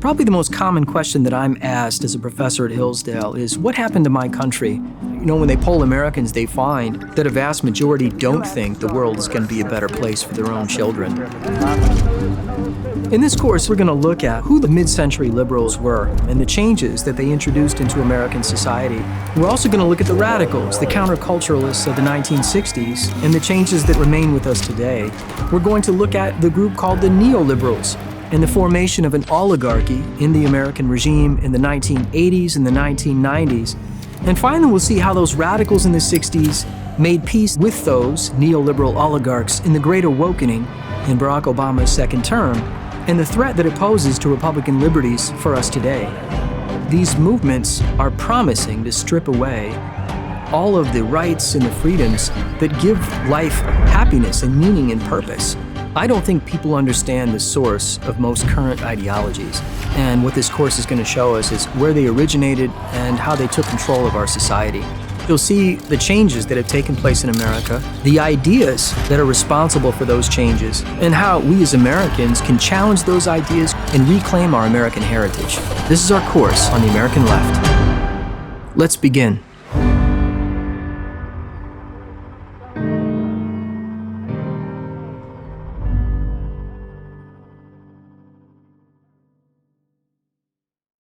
Probably the most common question that I'm asked as a professor at Hillsdale is, what happened to my country? You know, when they poll Americans, they find that a vast majority don't think the world is going to be a better place for their own children. In this course, we're going to look at who the mid-century liberals were and the changes that they introduced into American society. We're also going to look at the radicals, the counterculturalists of the 1960s, and the changes that remain with us today. We're going to look at the group called the neoliberals and the formation of an oligarchy in the American regime in the 1980s and the 1990s. And finally, we'll see how those radicals in the 60s made peace with those neoliberal oligarchs in the Great Awakening in Barack Obama's second term, and the threat that it poses to Republican liberties for us today. These movements are promising to strip away all of the rights and the freedoms that give life happiness and meaning and purpose. I don't think people understand the source of most current ideologies, and what this course is going to show us is where they originated and how they took control of our society. You'll see the changes that have taken place in America, the ideas that are responsible for those changes, and how we as Americans can challenge those ideas and reclaim our American heritage. This is our course on the American left. Let's begin.